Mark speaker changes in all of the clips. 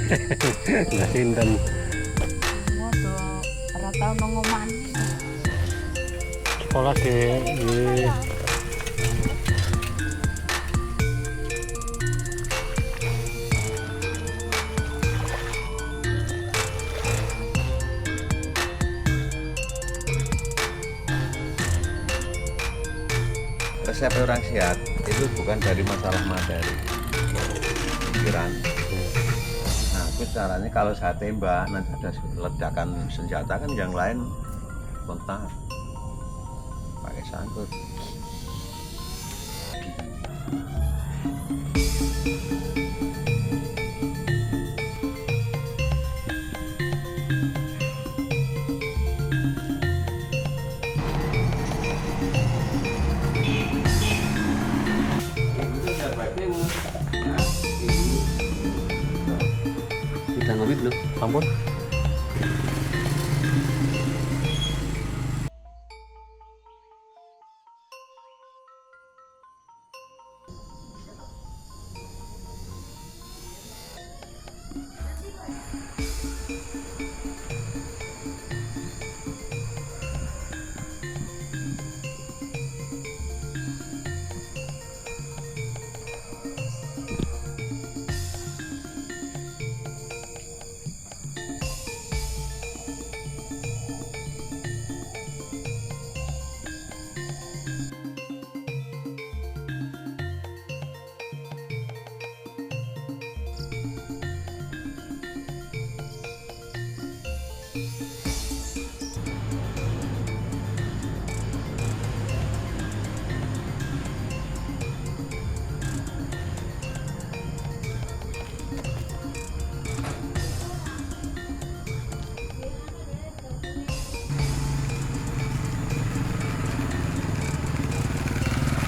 Speaker 1: Lah sinten?
Speaker 2: Waduh, ora tau nang omah.
Speaker 1: Sekolah deh. Nggih.
Speaker 3: Resep orang sehat itu bukan dari masalah materi, pikiran. Nah, itu caranya kalau saya tembak nanti ada ledakan senjata kan yang lain kontak pakai sangkut.
Speaker 1: Sudah ngopi belum? Ampun.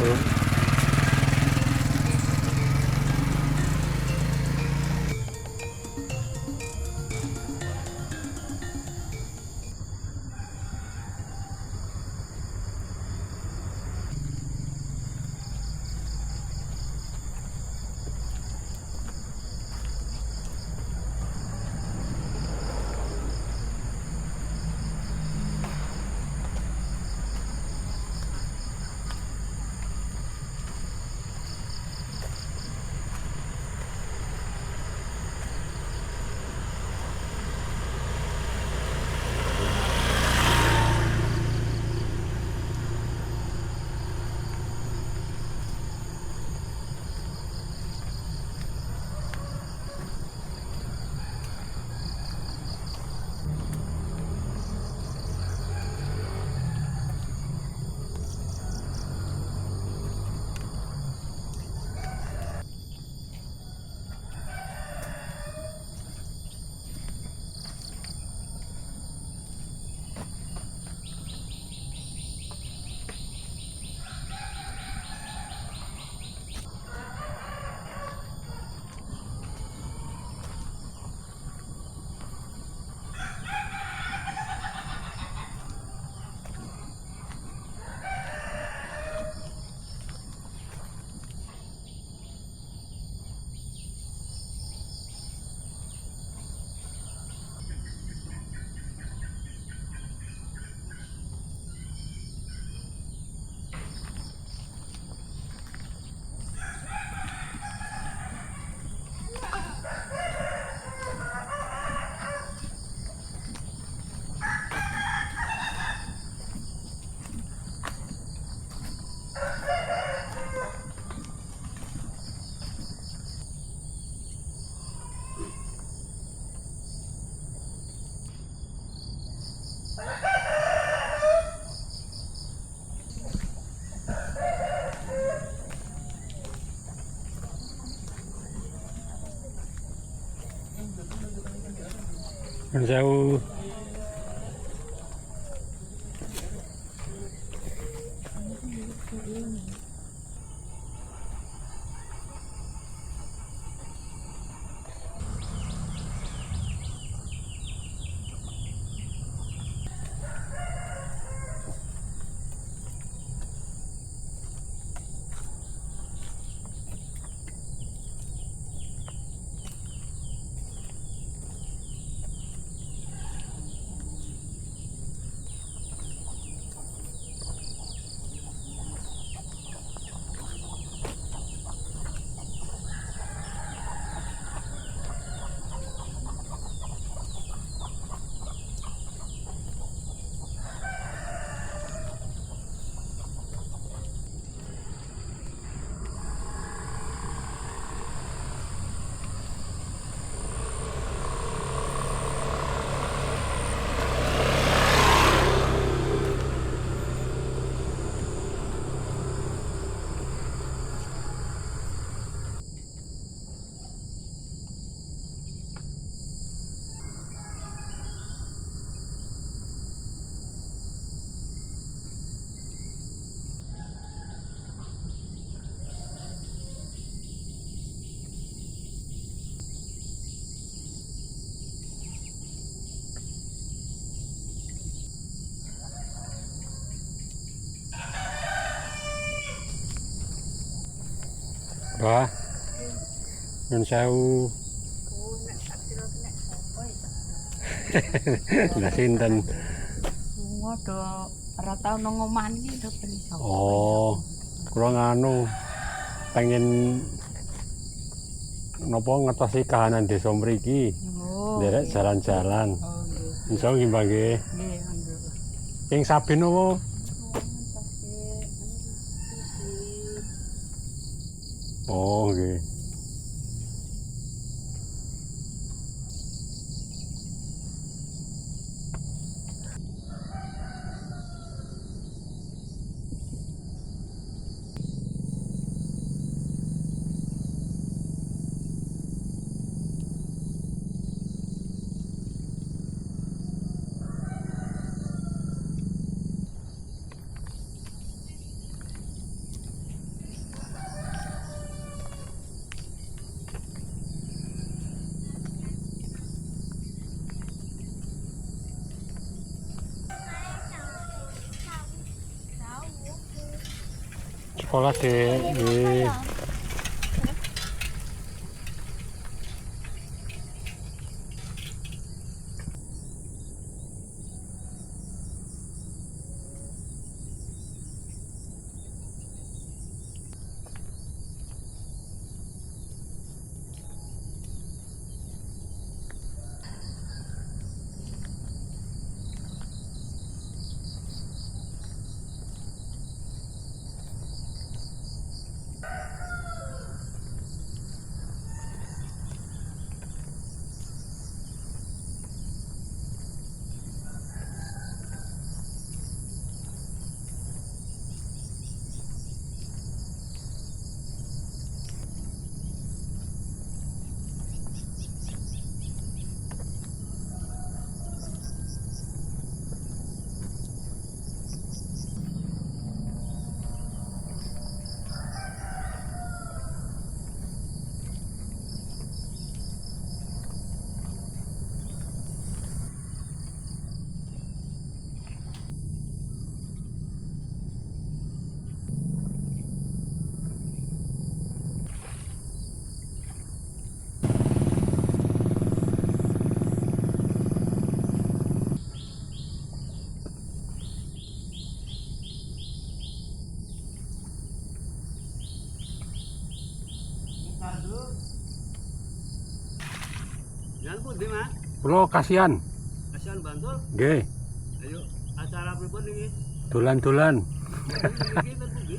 Speaker 1: Tuh. Jauh. Wah. Nun sewu.
Speaker 2: Oh, nek tak kira nek sapa ya.
Speaker 1: Lah sinten?
Speaker 2: Waduh, ora tau nang omah iki udah ben sapa.
Speaker 1: Oh. Kula nganu pengen napa ngetosi kahanan desa mriki.
Speaker 2: Oh.
Speaker 1: Nderek jalan-jalan.
Speaker 2: Oh, nggih.
Speaker 1: Insya Allah nggih Mbak nggih.
Speaker 2: Nggih, nggih.
Speaker 1: Ing Sabin napa? Oh nggih. Sekolah di
Speaker 4: Jalan pundi, Mas?
Speaker 1: Kula kasihan.
Speaker 4: Kasihan Bantul.
Speaker 1: Nggih,
Speaker 4: Ayo, acara pripun iki?
Speaker 1: dolan-dolan.
Speaker 4: Iki ten pundi?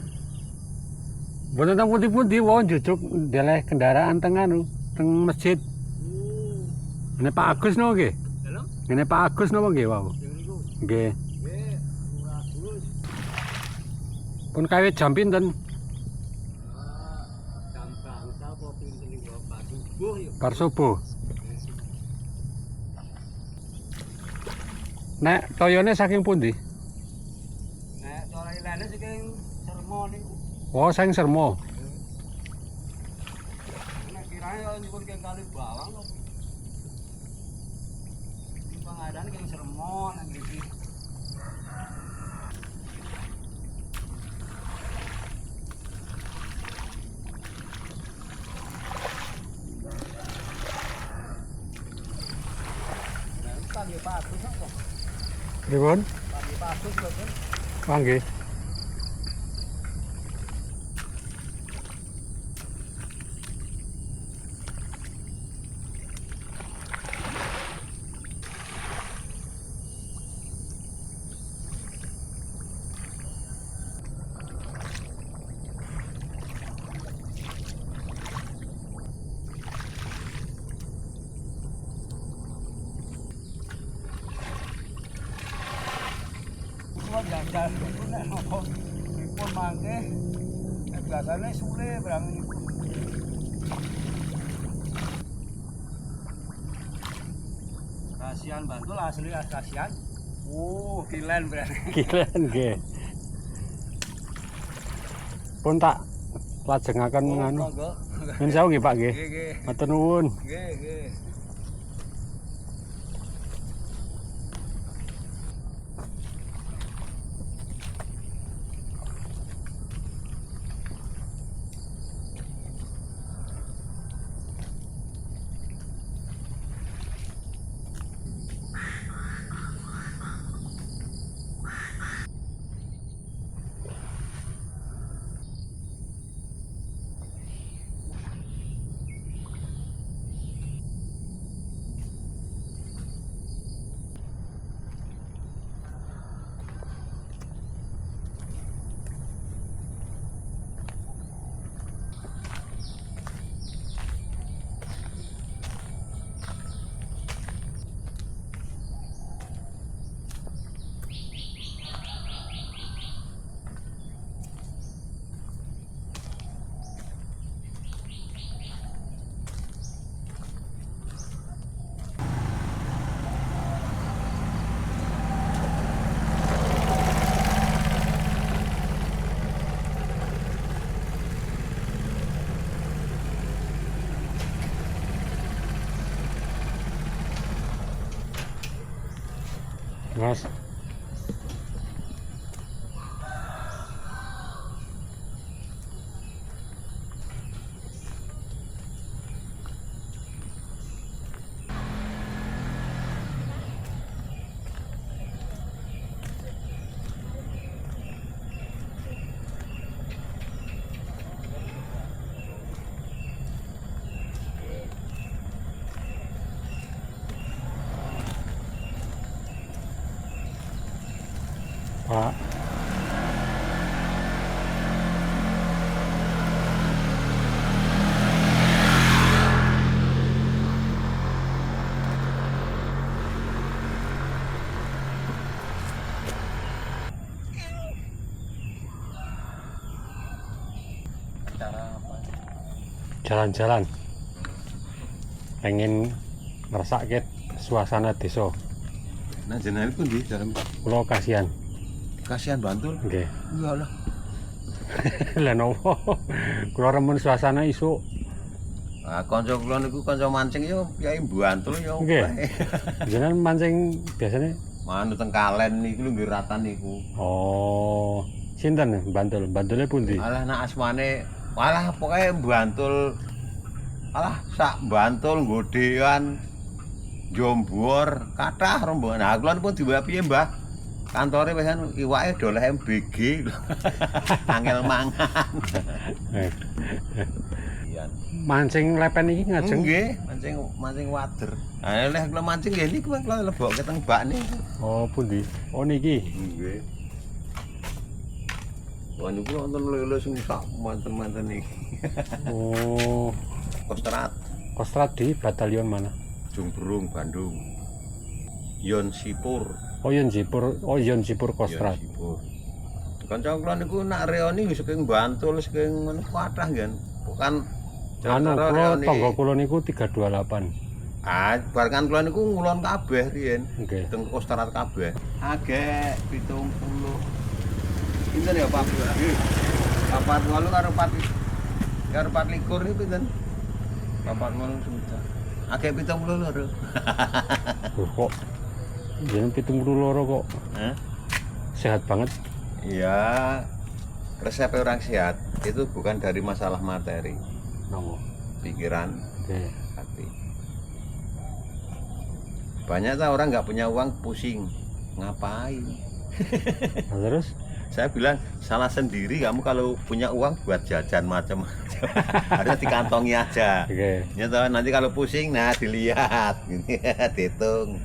Speaker 1: Mboten teng pundi-pundi wae njujuk ndeleh kendaraan teng anu, teng masjid.
Speaker 4: Oh,
Speaker 1: Ini Pak Agus napa nggih?
Speaker 4: dalam?
Speaker 1: Ini Pak Agus napa nggih wau?
Speaker 4: Yang niku.
Speaker 1: Nggih.
Speaker 4: Nggih, ora Gus.
Speaker 1: Pun kawit jam pinten?
Speaker 4: Gampang sapa pinten iki Pak subuh yuk.
Speaker 1: Bar subuh. Nek toyone saking pundi?
Speaker 4: Nek cara ilane saking Sermo niku.
Speaker 1: Oh, saking Sermo.
Speaker 4: Nek kirae yo nyuwun ke kali bawang kok. Iki pangadan ke Sermo nang mriki. Panggil Pak Agus kok.
Speaker 1: Pripun?
Speaker 4: Panggil Pak Agus kok.
Speaker 1: Ah nggih.
Speaker 4: Kuwi jajan niku nek napa dipun mangke biasane sule barang niku. Kasihan Bantul asli kasihan. Oh, kilen berarti.
Speaker 1: Kilen nggih. Pun tak lajengaken anu.
Speaker 4: Monggo.
Speaker 1: Nyun sewu nggih Pak nggih.
Speaker 4: Nggih, nggih.
Speaker 1: Matur nuwun.
Speaker 4: Nggih, nggih.
Speaker 1: Mas. Pak.
Speaker 3: Cara apa?
Speaker 1: Jalan-jalan. Pengen ngrasake suasana desa.
Speaker 3: Nah jenengan pun di dalam
Speaker 1: Kula kasihan.
Speaker 3: kasihan Bantul.
Speaker 1: Nggih.
Speaker 3: Iya lah.
Speaker 1: Lah nopo? Kula remen suasana isuk.
Speaker 3: Nah, kanca kula niku kanca mancing yo Kyai Bantul yo.
Speaker 1: Nggih. Jenengan mancing biasanya?
Speaker 3: Manut teng Kalen niku lho nggih ratan niku.
Speaker 1: Oh, sinten Bantul? Bantulnya pundi?
Speaker 3: Alah nak asmane walah pokoke Bantul. Alah sak Bantul nggodean Jombor kathah rombongan. Nah, kula pun dibawa piye, Mbah? Kantore wesan iwake doleh MBG. Angel mangan. Iya.
Speaker 1: Mancing lepen iki ngajeng.
Speaker 3: Nggih, mancing wader. Ah leh kula mancing nggih niku kula lebokke teng bak niku.
Speaker 1: Oh, pundi? Oh niki.
Speaker 3: Nggih. Wah niku wonten lele sing sak manten-manten iki.
Speaker 1: Oh,
Speaker 3: Kostrat
Speaker 1: Kostrad di batalion mana?
Speaker 3: Jumbrung Bandung. Yon Sipur.
Speaker 1: Oh, Yon Sipur Kostrad.
Speaker 3: Yon Sipur. Kanca kula niku nak reoni saking Bantul saking ngono kathah ngen. Bukan
Speaker 1: Anu,
Speaker 3: cara
Speaker 1: kula
Speaker 3: reoni.
Speaker 1: tangga kula niku 328.
Speaker 3: Ah, barengan kula niku ngulon kabeh riyen.
Speaker 1: Nggih.
Speaker 3: Teng Kostrat kabeh. Agek 70. Pinten ya Pak? Papat 8 karo 24 niku pinten? Papat 8 juta. Agek 70 lho.
Speaker 1: Loh, kok jeneng 72 kok
Speaker 3: Hah?
Speaker 1: sehat banget.
Speaker 3: Iya. Resep orang sehat itu bukan dari masalah materi,
Speaker 1: Napa?
Speaker 3: pikiran,
Speaker 1: Nggih.
Speaker 3: hati. Banyak tak orang nggak punya uang pusing. Ngapain?
Speaker 1: Nah, terus
Speaker 3: Saya bilang salah sendiri kamu kalau punya uang buat jajan macam-macam. Harus dikantongi aja.
Speaker 1: Oke.
Speaker 3: Ya toh, nanti kalau pusing nah dilihat gini dihitung.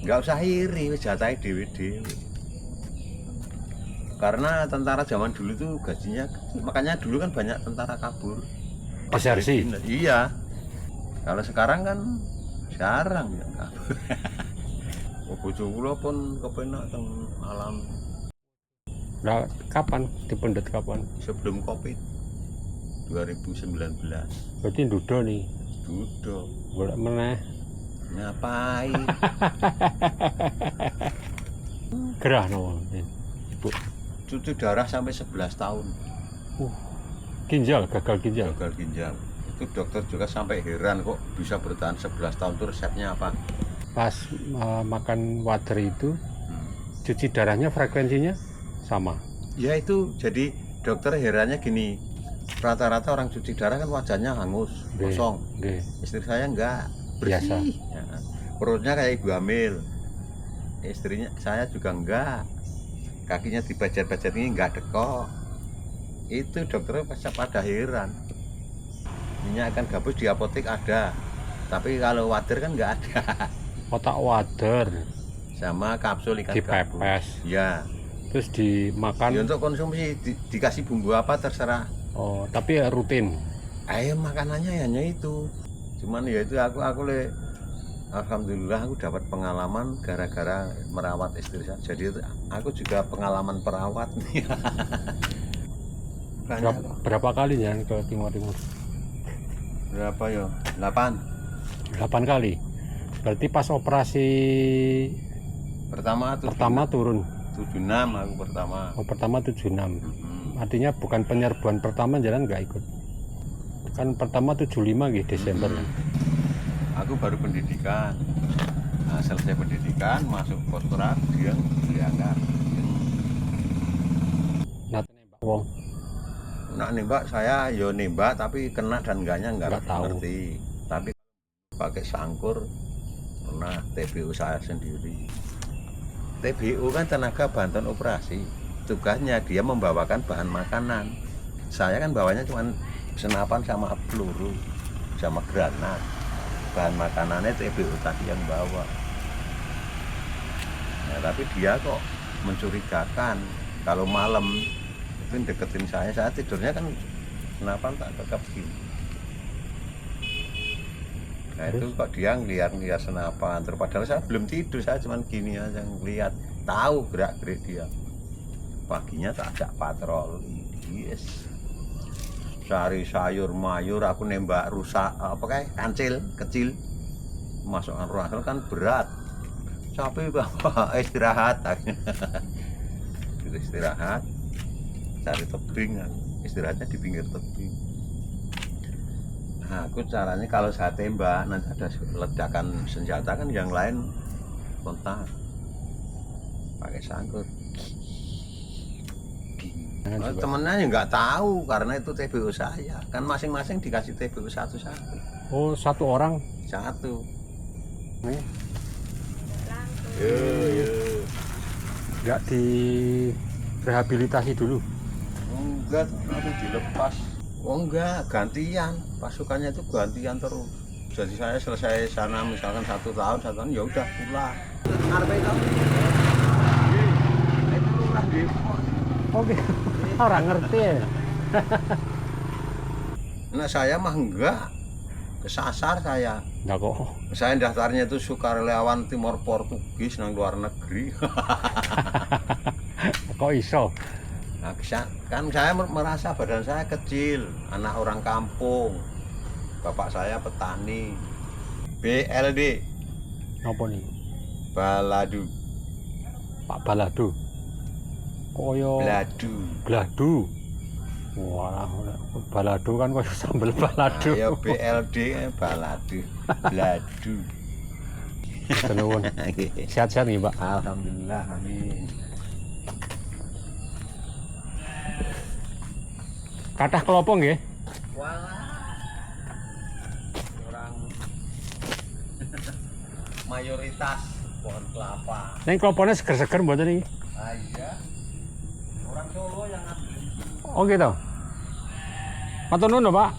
Speaker 3: Nggak usah iri wis jatahe dhewe-dhewe. Karena tentara zaman dulu tuh gajinya kecil. Makanya dulu kan banyak tentara kabur.
Speaker 1: Desersi.
Speaker 3: Iya. Kalau sekarang kan jarang yang kabur. Bojo kula pun kepenak teng alam
Speaker 1: Nah, kapan dipendet kapan?
Speaker 3: sebelum Covid 2019.
Speaker 1: Berarti ndudo nih.
Speaker 3: Duduk
Speaker 1: Golek meneh.
Speaker 3: ngapain?
Speaker 1: Gerah no. Ibu.
Speaker 3: Cuci darah sampai 11 tahun.
Speaker 1: Ginjal, gagal ginjal.
Speaker 3: Gagal ginjal. Itu dokter juga sampai heran kok bisa bertahan 11 tahun itu resepnya apa?
Speaker 1: Pas makan water itu cuci darahnya frekuensinya sama.
Speaker 3: Ya itu jadi dokter herannya gini. Rata-rata orang cuci darah kan wajahnya hangus,
Speaker 1: Nggih,
Speaker 3: kosong.
Speaker 1: nggih.
Speaker 3: Istri saya enggak,
Speaker 1: Biasa.
Speaker 3: bersih. Ya. Perutnya kayak ibu hamil. Istrinya saya juga enggak. Kakinya dibajat-bajat ini enggak dekok. Itu dokternya pasti pada heran. Minyak ikan gabus di apotek ada. Tapi kalau wader kan enggak ada.
Speaker 1: Otak wader
Speaker 3: Sama kapsul ikan gabus.
Speaker 1: dipepes,
Speaker 3: Ya.
Speaker 1: terus
Speaker 3: Ya
Speaker 1: dimakan.
Speaker 3: untuk konsumsi dikasih bumbu apa terserah.
Speaker 1: Oh, tapi ya rutin.
Speaker 3: Ayo makanannya hanya itu. Cuman ya itu aku alhamdulillah aku dapat pengalaman gara-gara merawat istri saya. Jadi aku juga pengalaman perawat. Banyak kok.
Speaker 1: Berapa kali ya ke Timur Timur?
Speaker 3: Berapa ya? 8.
Speaker 1: 8 kali. Berarti pas operasi
Speaker 3: Pertama
Speaker 1: turun.
Speaker 3: 76 aku pertama.
Speaker 1: Oh, pertama 76. Artinya bukan penyerbuan pertama jalan nggak ikut. Kan pertama 75 gitu Desember.
Speaker 3: Aku baru pendidikan. Nah, selesai pendidikan masuk kontrak dia diangkat.
Speaker 1: Nah, nembak wong.
Speaker 3: Nah nembak saya yo nembak tapi kena dan enggaknya
Speaker 1: Nggak tahu.
Speaker 3: ngerti. Tapi pakai sangkur pernah TBU saya sendiri. TBU kan tenaga bantuan operasi. Tugasnya dia membawakan bahan makanan. Saya kan bawanya cuma senapan sama peluru sama granat. Bahan makanannya TBU tadi yang bawa. Nah, tapi dia kok mencurigakan kalau malam itu deketin saya tidurnya kan senapan tak kekep gini. Nah itu kok dia ngeliat senapan, terus padahal saya belum tidur, saya cuma gini aja ngeliat, tahu gerak-gerik dia. Paginya tak ajak patroli, yes. Cari sayur mayur, aku nembak rusak, apa kayak kancil kecil, masukkan ruang kan berat. Capek bapak istirahat, istirahat, cari tebing, istirahatnya di pinggir tebing. Nah, aku caranya kalau saya tembak nanti ada ledakan senjata kan yang lain kontak pakai sangkut. Oh, temennya nggak tahu karena itu TBU saya kan masing-masing dikasih TBU satu-satu.
Speaker 1: Oh, satu orang.
Speaker 3: Satu.
Speaker 1: Nih,
Speaker 3: Yo.
Speaker 1: nggak di rehabilitasi dulu.
Speaker 3: Enggak, nanti dilepas. Oh enggak, gantian. Pasukannya itu gantian terus. Jadi saya selesai sana misalkan 1 tahun, ya udah pulang. Arpe kamu. Itu lurah Depok.
Speaker 1: Oke, orang ngerti ya.
Speaker 3: Nah saya mah enggak. Kesasar saya.
Speaker 1: Enggak kok.
Speaker 3: Saya daftarnya itu sukarelawan Timor Portugis nang luar negeri.
Speaker 1: Kok iso?
Speaker 3: Nah, kan saya merasa badan saya kecil, anak orang kampung. Bapak saya petani. BLD.
Speaker 1: Apa nih?
Speaker 3: Baladu.
Speaker 1: Pak Balado. Koyo
Speaker 3: Bladu.
Speaker 1: Bladu. Wah, balado kan kok sambel balado.
Speaker 3: Ya BLD baladu. Bladu.
Speaker 1: Nuwun. Sehat-sehat nih, Pak.
Speaker 3: Alhamdulillah, amin.
Speaker 1: Kathah klopo nggih?
Speaker 3: Walah. Orang mayoritas pohon kelapa.
Speaker 1: Ning klopone seger-seger mboten iki?
Speaker 3: Ah iya. Orang Solo yang ambil.
Speaker 1: Oh gitu. Matur nuwun, Pak.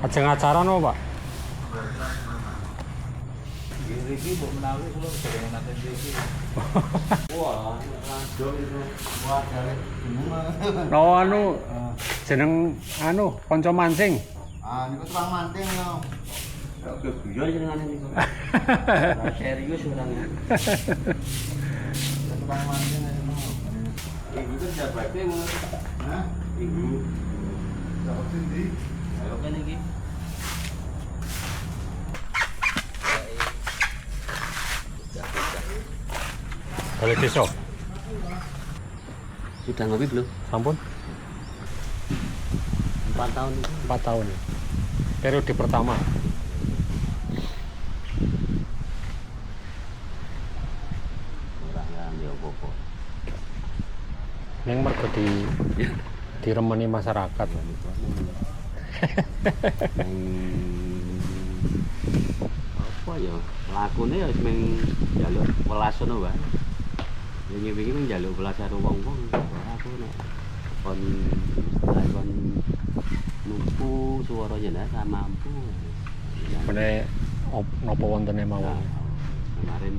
Speaker 1: Ajeng acara no, Pak.
Speaker 4: Iki mbok menawi kula sedaya nate iki. Wah, langsung itu. Wah, jare jeneng.
Speaker 1: Oh anu jeneng anu kanca mancing.
Speaker 3: Ah, niku tukang manting yo.
Speaker 4: Oke, biar jenengane niku. Serius orangnya.
Speaker 3: Tukang manting aja mau.
Speaker 4: Ibu kan jabatnya mau.
Speaker 3: Hah?
Speaker 4: Ibu.
Speaker 3: Dapat sendiri.
Speaker 4: Ayo kan iki.
Speaker 1: Balik desa.
Speaker 4: Sudah ngopi belum?
Speaker 1: Sampun
Speaker 4: 4 tahun itu.
Speaker 1: 4 tahun. Periode pertama.
Speaker 4: Ora ngambil apa-apa.
Speaker 1: Yang mergo diremeni masyarakat.
Speaker 4: Apa ya? Lakune ya meng njaluk welas ngono wae. Wingi-wingi meng njaluk welas karo wong-wong. Aku nek kon numpu swara jenenge ora mampu.
Speaker 1: Mene napa wontene mawon.
Speaker 4: Kemarin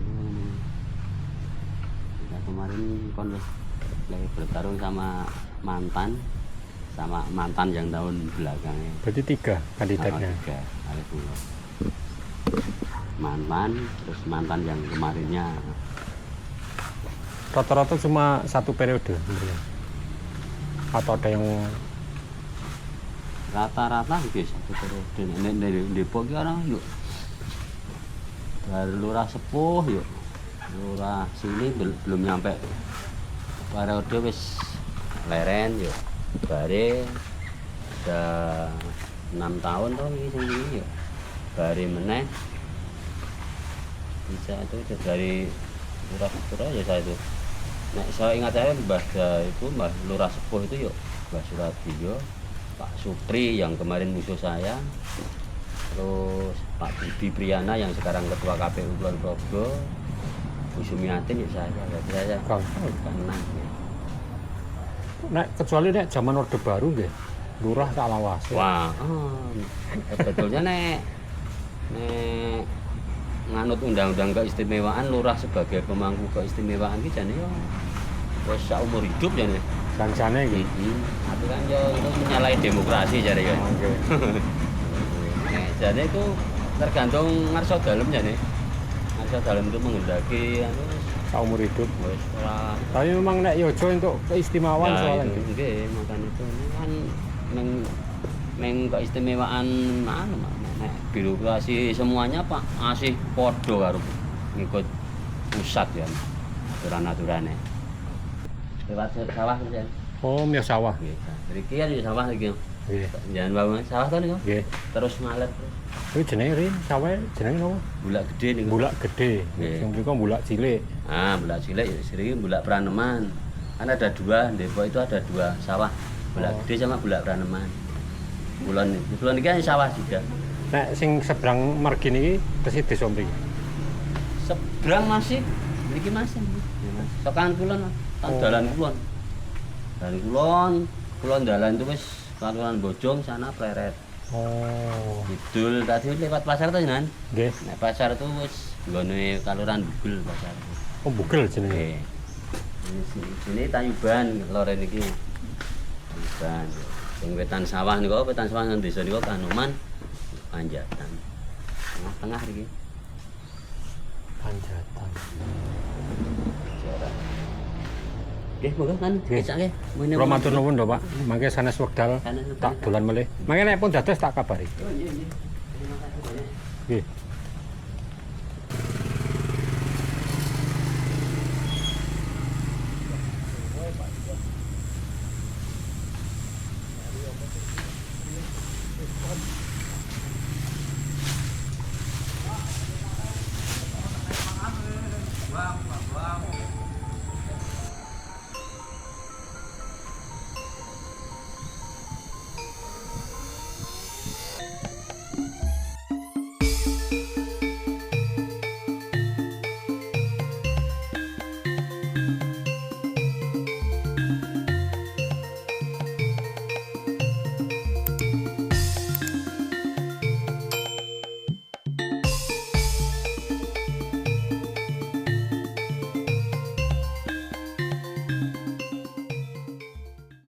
Speaker 4: kemarin kon lagi bertarung sama mantan yang tahun belakangnya.
Speaker 1: Berarti 3 kandidatnya.
Speaker 4: Tiga, ada 2. Mantan, terus mantan yang kemarinnya.
Speaker 1: Rata-rata cuma 1 periode sebenarnya. Atau ada yang
Speaker 4: Rata-rata gitu satu periode. Dari Depok ki orang yuk. Dari lurah sepuh yuk. Lurah sini belum nyampe. Periode wis leren yuk. Bare udah 6 tahun toh ini sini yuk. Bare meneh bisa itu dari lurah ya saya itu. Nek saya ingat saya Mbah Lurah Sepuh itu yuk Mbah Suradyo, Pak Supri yang kemarin musuh saya, terus Pak Budi Priyana yang sekarang ketua KPU Kulon Progo, Bu Sumiatin ya saya
Speaker 1: Kang.
Speaker 4: kanan ya.
Speaker 1: Nek kecuali nek zaman Orde Baru nggih. Lurah tak lawas.
Speaker 4: Wah, sebetulnya nek nganut undang-undang keistimewaan lurah sebagai pemangku keistimewaan iki jane yo wis saumur hidup jane.
Speaker 1: Sansane iki.
Speaker 4: Tapi kan yo itu menyalahi demokrasi jare yo.
Speaker 1: Oke.
Speaker 4: Jane itu tergantung ngarsa dalem jane. Ngarsa dalem itu menghendaki anu
Speaker 1: Saumur hidup.
Speaker 4: wis ora.
Speaker 1: Tapi memang nek yojo untuk keistimewaan
Speaker 4: Ya,
Speaker 1: soalnya.
Speaker 4: itu nggih, makan itu ini kan meng keistimewaan anu nek birokrasi semuanya Pak masih podo karo ngikut pusat ya aturan-aturane. Lewat sawah kan.
Speaker 1: Oh, mia sawah.
Speaker 4: Nggih. Mriki kan ya sawah iki.
Speaker 1: Nggih.
Speaker 4: Jangan bangun sawah to niku.
Speaker 1: Nggih.
Speaker 4: Terus ngalet terus.
Speaker 1: Kuwi jenenge rin sawah jenenge napa?
Speaker 4: Bulak gede niku.
Speaker 1: Bulak gede.
Speaker 4: Nggih.
Speaker 1: Sing mriko bulak cilik.
Speaker 4: Ah, bulak cilik ya sering bulak Praneman. Kan ada 2, Depok itu ada 2 sawah. Bulak
Speaker 1: Oh.
Speaker 4: gede sama bulak Praneman. Kulon iki kan sawah juga.
Speaker 1: Nek sing seberang margi niki tesih desa mriki.
Speaker 4: Seberang masih mriki masih. Tekan kulon, kan
Speaker 1: Oh.
Speaker 4: dalan kulon. Dalan kulon dalan itu wis kaluran Bojong sana Pleret.
Speaker 1: Oh.
Speaker 4: Kidul tadi lewat pasar to jenengan.
Speaker 1: Nggih.
Speaker 4: Nek pasar itu wis nggone kaluran Bugel pasar.
Speaker 1: Oh, bugel jenenge.
Speaker 4: Nggih. Sini Tayuban loren iki. Tayuban. Sing wetan sawah niku, wetan sawah nang desa niku Kanoman, Panjatan. Tengah iki.
Speaker 1: Panjatan.
Speaker 4: Jarak. Nggih, monggo kan kecak nggih.
Speaker 1: Kula matur nuwun lho, Pak. Mangke sanes wekdal
Speaker 4: Sanes wekdal.
Speaker 1: tak dolan melih. Mangke nek pun dados tak kabari.
Speaker 4: Oh iya iya. Terima kasih banyak.
Speaker 1: Nggih.